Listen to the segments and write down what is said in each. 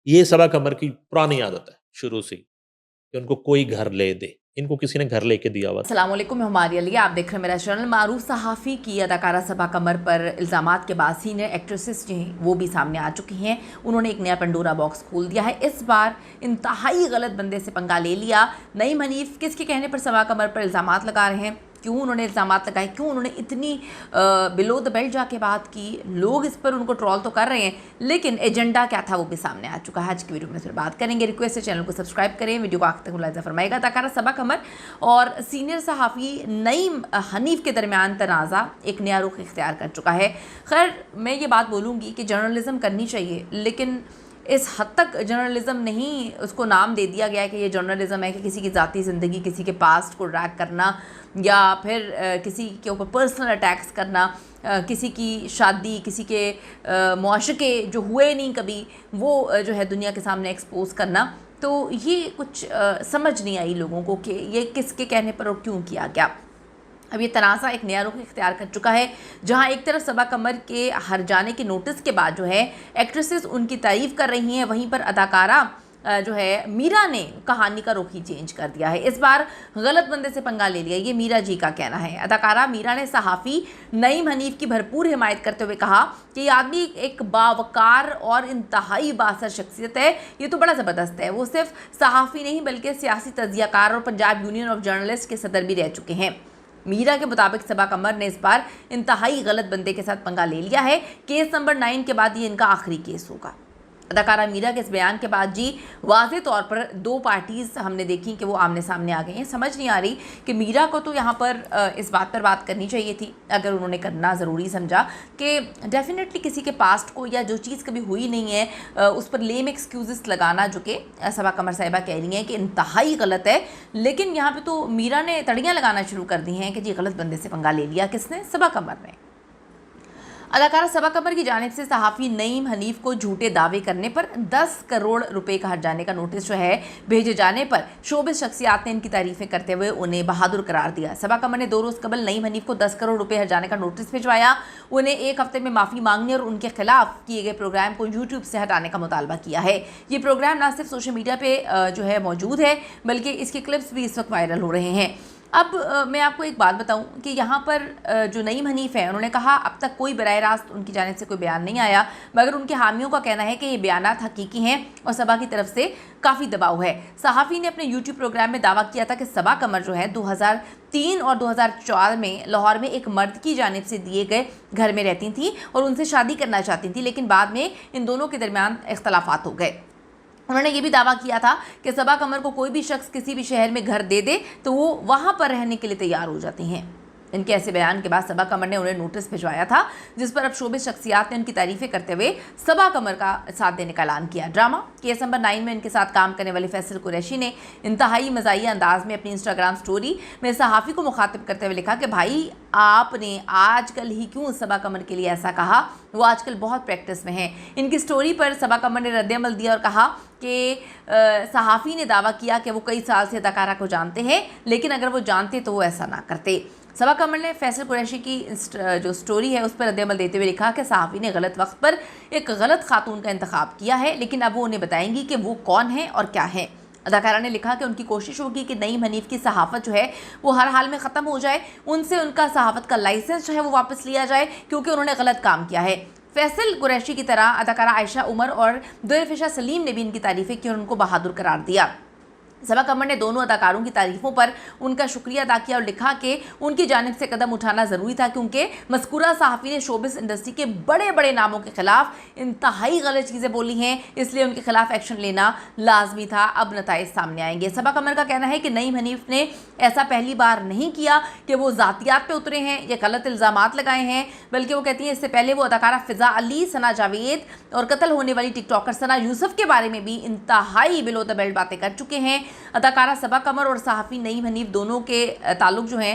ये सबा कमर की पुरानी आदत है शुरू से ही कि उनको कोई घर ले दे। इनको किसी ने घर लेके दिया हुआ था। अस्सलाम वालेकुम, मैं हुमारी अली, आप देख रहे हैं मेरा चैनल। मारूफ सहाफ़ी की अदाकारा सबा कमर पर इल्ज़ामात के बाद सीनियर एक्ट्रेसेस जो हैं वो भी सामने आ चुकी हैं। उन्होंने एक नया पंडोरा बॉक्स खोल दिया है। इस बार इंतहाई गलत बंदे से पंगा ले लिया। नईम हनीफ किसके कहने पर सबा कमर पर इल्ज़ामात लगा रहे हैं, क्यों उन्होंने इल्ज़ामात लगाए, क्यों उन्होंने इतनी बिलो द बेल्ट जाके बात की। लोग इस पर उनको ट्रोल तो कर रहे हैं, लेकिन एजेंडा क्या था वो भी सामने आ चुका है। आज की वीडियो में फिर बात करेंगे। रिक्वेस्ट है चैनल को सब्सक्राइब करें, वीडियो को आखिर तक मुलाहिजा फरमाएगा। अदाकारा सबा कमर और सीनियर सहाफ़ी नईम हनीफ के दरमियान तनाज़ा एक नया रुख इख्तियार कर चुका है। खैर, मैं ये बात बोलूँगी कि जर्नलिज़म करनी चाहिए, लेकिन इस हद तक जर्नलिज़म नहीं उसको नाम दे दिया गया है कि ये जर्नलिज़म है कि किसी की ज़ाती ज़िंदगी, किसी के पास्ट को ड्रैग करना या फिर किसी के ऊपर पर्सनल अटैक्स करना, किसी की शादी, किसी के मुआशके जो हुए नहीं कभी वो जो है दुनिया के सामने एक्सपोज करना। तो ये कुछ समझ नहीं आई लोगों को कि ये किसके कहने पर और क्यों किया गया। अब ये तनाज़ा एक नया रुख इख्तियार कर चुका है, जहां एक तरफ सबा कमर के हर जाने के नोटिस के बाद जो है एक्ट्रेसेस उनकी तारीफ़ कर रही हैं, वहीं पर अदाकारा जो है मीरा ने कहानी का रुख ही चेंज कर दिया है। इस बार गलत बंदे से पंगा ले लिया, ये मीरा जी का कहना है। अदाकारा मीरा ने सहाफ़ी नईम हनीफ की भरपूर हिमायत करते हुए कहा कि ये आदमी एक बावकार और इंतहाई बासर शख्सियत है, ये तो बड़ा ज़बरदस्त है। वो सिर्फ सहाफ़ी नहीं बल्कि सियासी तजियाकार और पंजाब यूनियन ऑफ जर्नलिस्ट के सदर भी रह चुके हैं। मीरा के मुताबिक सबा कमर ने इस बार इंतहाई गलत बंदे के साथ पंगा ले लिया है। केस नंबर 9 के बाद ये इनका आखिरी केस होगा। अदाकारा मीरा के इस बयान के बाद जी वाज़े तौर पर दो पार्टीज़ हमने देखी कि वो आमने सामने आ गई हैं। समझ नहीं आ रही कि मीरा को तो यहाँ पर इस बात पर बात करनी चाहिए थी, अगर उन्होंने करना ज़रूरी समझा कि डेफिनेटली किसी के पास्ट को या जो चीज़ कभी हुई नहीं है उस पर लेम एक्सक्यूज़ लगाना, जो कि सबा कमर साहिबा कह रही हैं कि इंतहाई गलत है। लेकिन यहाँ पर तो मीरा ने तड़ियाँ लगाना शुरू कर दी हैं कि जी गलत बंदे से पंगा ले लिया। किसने? सबा कमर ने। अदाकारा सबा कमर की जानिब से सहाफ़ी नईम हनीफ को झूठे दावे करने पर 10 करोड़ रुपए का हट जाने का नोटिस जो है भेजे जाने पर शोबिज़ शख्सियात ने इनकी तारीफ़ें करते हुए उन्हें बहादुर करार दिया। सबा कमर ने 2 रोज़ कबल नईम हनीफ को 10 करोड़ रुपए हट जाने का नोटिस भिजवाया, उन्हें 1 हफ्ते में माफ़ी मांगने और उनके खिलाफ किए गए प्रोग्राम को यूट्यूब से हटाने का मुतालबा किया है। ये प्रोग्राम ना सिर्फ सोशल मीडिया पर जो है मौजूद है, बल्कि इसके क्लिप्स भी इस वक्त वायरल हो रहे हैं। अब मैं आपको एक बात बताऊं कि यहाँ पर जो नईम हनीफ है, उन्होंने कहा अब तक कोई बराह रास्त उनकी जानिब से कोई बयान नहीं आया, मगर उनके हामियों का कहना है कि ये बयानात हकीकी हैं और सबा की तरफ से काफ़ी दबाव है। सहाफ़ी ने अपने यूट्यूब प्रोग्राम में दावा किया था कि सबा कमर जो है 2003 और 2004 में लाहौर में एक मर्द की जानिब से दिए गए घर में रहती थी और उनसे शादी करना चाहती थी, लेकिन बाद में इन दोनों के दरमियान इख्तलाफात हो गए। उन्होंने ये भी दावा किया था कि सबा कमर को कोई भी शख्स किसी भी शहर में घर दे दे तो वो वहाँ पर रहने के लिए तैयार हो जाती हैं। इनके ऐसे बयान के बाद सबा कमर ने उन्हें नोटिस भिजवाया था, जिस पर अब शोबिज़ शख्सियात ने उनकी तारीफ़ें करते हुए सबा कमर का साथ देने का ऐलान किया। ड्रामा केस नंबर 9 में इनके साथ काम करने वाले फैसल कुरैशी ने इंतहाई मज़ाहिया अंदाज में अपनी इंस्टाग्राम स्टोरी में सहाफ़ी को मुखातिब करते हुए लिखा कि भाई आपने आजकल ही क्यों सबा कमर के लिए ऐसा कहा, वो आजकल बहुत प्रैक्टिस में हैं। इनकी स्टोरी पर सबा कमर ने रद्द-ए-अमल दिया और कहा कि सहाफ़ी ने दावा किया कि वो कई साल से अदाकारा को जानते हैं, लेकिन अगर वो जानते तो वो ऐसा ना करते। सबा कमर ने फैसल कुरैशी की जो स्टोरी है उस पर रद्द-ए-अमल देते हुए लिखा कि सहाफ़ी ने गलत वक्त पर एक गलत खातून का इंतखाब किया है, लेकिन अब वो उन्हें बताएंगी कि वो कौन है और क्या है। अदाकारा ने लिखा कि उनकी कोशिश होगी कि नईम हनीफ की सहाफ़त जो है वो हर हाल में ख़त्म हो जाए, उनसे उनका सहाफ़त का लाइसेंस जो है वो वापस लिया जाए, क्योंकि उन्होंने गलत काम किया है। फैसल कुरैशी की तरह अदाकारा आयशा उमर और दुएफिशा सलीम ने भी इनकी तारीफ़ें की और उनको बहादुर करार दिया। सबा कमर ने दोनों अदाकारों की तारीफ़ों पर उनका शुक्रिया अदा किया और लिखा कि उनकी जानिब से कदम उठाना ज़रूरी था, क्योंकि मज़कूरा सहाफ़ी ने शोबिज़ इंडस्ट्री के बड़े बड़े नामों के ख़िलाफ़ इंतहाई गलत चीज़ें बोली हैं, इसलिए उनके खिलाफ एक्शन लेना लाजमी था। अब नताइज सामने आएंगे। सबा कमर का कहना है कि नईम हनीफ ने ऐसा पहली बार नहीं किया कि वो ज़ातियात पर उतरे हैं या गलत इल्ज़ामात लगाए हैं, बल्कि वो कहती हैं इससे पहले वो अदाकारा फ़िज़ा अली, सना जावेद और कत्ल होने वाली टिकटॉकर सना यूसुफ के बारे में भी इंतहाई बिलो द बेल्ट बातें कर चुके हैं। अदाकारा सबा कमर और सहाफ़ी नईम हनीफ दोनों के ताल्लुक़ जो हैं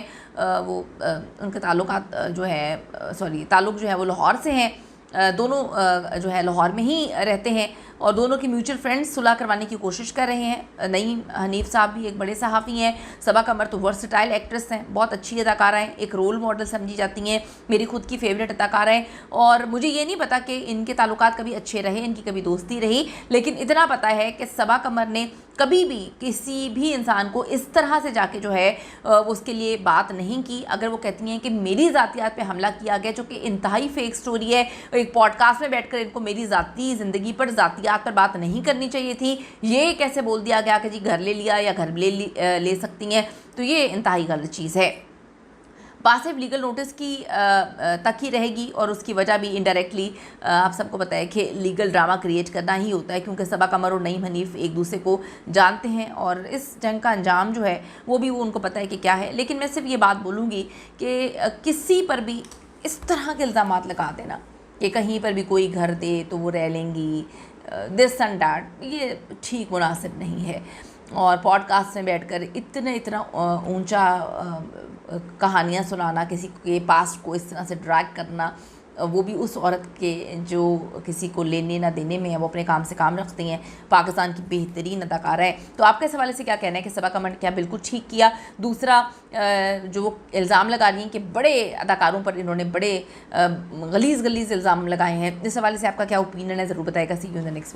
उनके ताल्लुकात जो है ताल्लुक़ जो है वो लाहौर से हैं। दोनों जो है लाहौर में ही रहते हैं और दोनों की म्यूचुअल फ्रेंड्स सुलह करवाने की कोशिश कर रहे हैं। नईम हनीफ साहब भी एक बड़े सहाफ़ी हैं, सबा कमर तो वर्सटाइल एक्ट्रेस हैं, बहुत अच्छी अदाकारा हैं, एक रोल मॉडल समझी जाती हैं, मेरी खुद की फेवरेट अदाकारा हैं। और मुझे ये नहीं पता कि इनके ताल्लुकात कभी अच्छे रहे, इनकी कभी दोस्ती रही, लेकिन इतना पता है कि सबा कमर ने कभी भी किसी भी इंसान को इस तरह से जाके जो है उसके लिए बात नहीं की। अगर वो कहती हैं कि मेरी ज़ातियात पे हमला किया गया, जो कि इंतहाई फेक स्टोरी है, एक पॉडकास्ट में बैठकर इनको मेरी ज़ाती ज़िंदगी पर, ज़ातियात पर बात नहीं करनी चाहिए थी, ये कैसे बोल दिया गया कि जी घर ले लिया या घर ले सकती हैं, तो ये इंतहाई गलत चीज़ है। बात सिर्फ लीगल नोटिस की तक ही रहेगी और उसकी वजह भी इनडायरेक्टली आप सबको पता है कि लीगल ड्रामा क्रिएट करना ही होता है, क्योंकि सबा कमर और नईम हनीफ एक दूसरे को जानते हैं और इस जंग का अंजाम जो है वो भी उनको पता है कि क्या है। लेकिन मैं सिर्फ ये बात बोलूँगी कि किसी पर भी इस तरह के इल्ज़ामात लगा देना कि कहीं पर भी कोई घर दे तो वो रह लेंगी, दिस एंड दैट, ये ठीक मुनासिब नहीं है। और पॉडकास्ट में बैठकर इतना ऊंचा कहानियाँ सुनाना, किसी के पास्ट को इस तरह से ड्रैग करना, वो भी उस औरत के जो किसी को लेने ना देने में है, वो अपने काम से काम रखती हैं, पाकिस्तान की बेहतरीन अदाकारा है। तो आपके इस हवाले से क्या कहना है कि सबा कमर ने क्या बिल्कुल ठीक किया? दूसरा जो वो इल्ज़ाम लगा रही हैं कि बड़े अदाकारों पर इन्होंने बड़े गलीज़ इल्ज़ाम लगाए हैं, इस हवाले से आपका क्या ओपिनियन है, ज़रूर बताएगा। सी यू इन द नेक्स्ट।